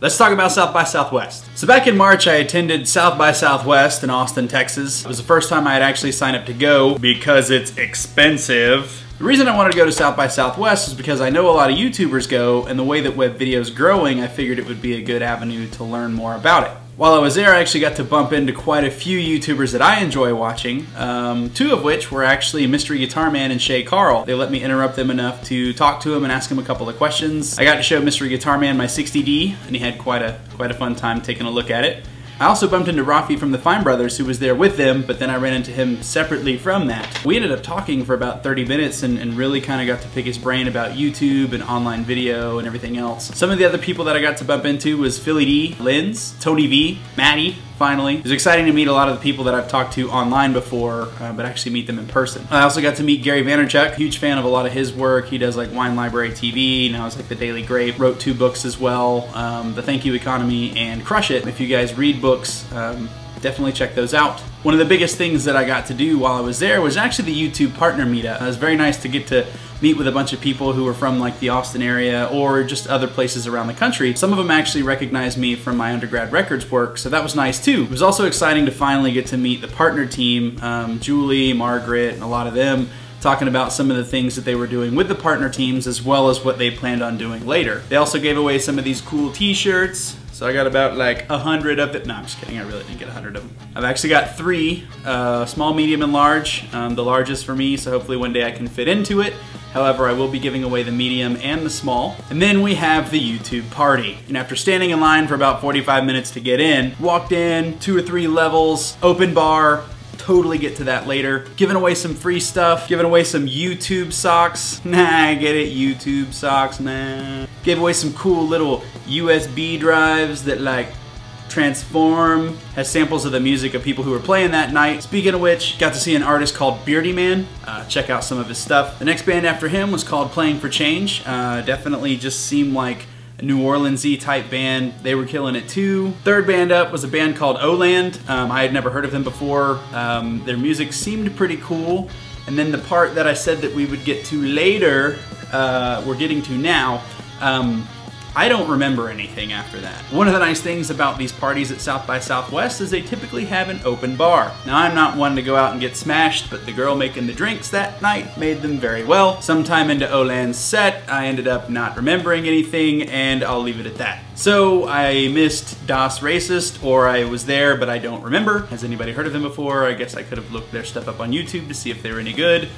Let's talk about South by Southwest. So back in March, I attended South by Southwest in Austin, Texas. It was the first time I had actually signed up to go because it's expensive. The reason I wanted to go to South by Southwest is because I know a lot of YouTubers go, and the way that web video is growing, I figured it would be a good avenue to learn more about it. While I was there, I actually got to bump into quite a few YouTubers that I enjoy watching, two of which were actually Mystery Guitar Man and Shaycarl. They let me interrupt them enough to talk to him and ask him a couple of questions. I got to show Mystery Guitar Man my 60D, and he had quite a fun time taking a look at it. I also bumped into Rafi from the Fine Brothers, who was there with them, but then I ran into him separately from that. We ended up talking for about 30 minutes and really kind of got to pick his brain about YouTube and online video and everything else. Some of the other people that I got to bump into was Philly D, Linz, TonyV, Maddie, finally. It was exciting to meet a lot of the people that I've talked to online before, but actually meet them in person. I also got to meet Gary Vaynerchuk, huge fan of a lot of his work. He does like Wine Library TV, now it's like The Daily Grape, wrote 2 books as well, The Thank You Economy and Crush It. If you guys read books, definitely check those out. One of the biggest things that I got to do while I was there was actually the YouTube partner meetup. It was very nice to get to meet with a bunch of people who were from like the Austin area or just other places around the country. Some of them actually recognized me from my undergrad records work, so that was nice too. It was also exciting to finally get to meet the partner team, Julie, Margaret, and a lot of them, talking about some of the things that they were doing with the partner teams as well as what they planned on doing later. They also gave away some of these cool t-shirts. So I got about like 100 of them. No, I'm just kidding, I really didn't get 100 of them. I've actually got 3, small, medium, and large. The largest for me, so hopefully one day I can fit into it. However, I will be giving away the medium and the small. And then we have the YouTube party. And after standing in line for about 45 minutes to get in, walked in, 2 or 3 levels, open bar, totally get to that later. Giving away some free stuff, giving away some YouTube socks. Nah, I get it, YouTube socks, man. Gave away some cool little USB drives that like transform, has samples of the music of people who were playing that night. Speaking of which, got to see an artist called Beardy Man. Check out some of his stuff. The next band after him was called Playing for Change. Definitely just seemed like a New Orleans-y type band. They were killing it too. Third band up was a band called Oland. I had never heard of them before. Their music seemed pretty cool. And then the part that I said that we would get to later, we're getting to now. I don't remember anything after that. One of the nice things about these parties at South by Southwest is they typically have an open bar. Now I'm not one to go out and get smashed, but the girl making the drinks that night made them very well. Sometime into Oland's set, I ended up not remembering anything, and I'll leave it at that. So I missed Das Racist, or I was there but I don't remember. Has anybody heard of them before? I guess I could have looked their stuff up on YouTube to see if they were any good.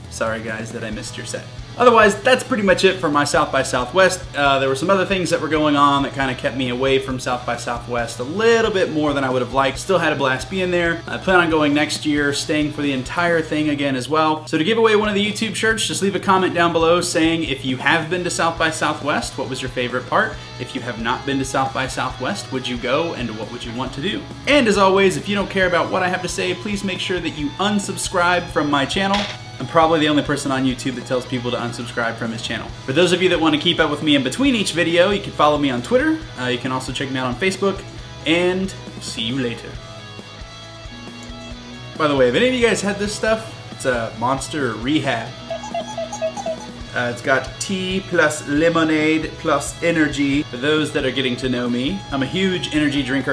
Sorry guys that I missed your set. Otherwise, that's pretty much it for my South by Southwest. There were some other things that were going on that kind of kept me away from South by Southwest a little bit more than I would have liked. Still had a blast being there. I plan on going next year, staying for the entire thing again as well. So to give away one of the YouTube shirts, just leave a comment down below saying if you have been to South by Southwest, what was your favorite part? If you have not been to South by Southwest, would you go and what would you want to do? And as always, if you don't care about what I have to say, please make sure that you unsubscribe from my channel. I'm probably the only person on YouTube that tells people to unsubscribe from his channel. For those of you that want to keep up with me in between each video, you can follow me on Twitter. You can also check me out on Facebook, and see you later. By the way, have any of you guys had this stuff? It's a Monster Rehab. It's got tea plus lemonade plus energy. For those that are getting to know me, I'm a huge energy drink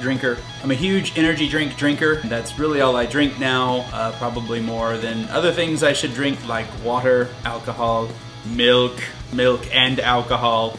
drinker. I'm a huge energy drink drinker. That's really all I drink now, probably more than other things I should drink like water, alcohol, milk and alcohol.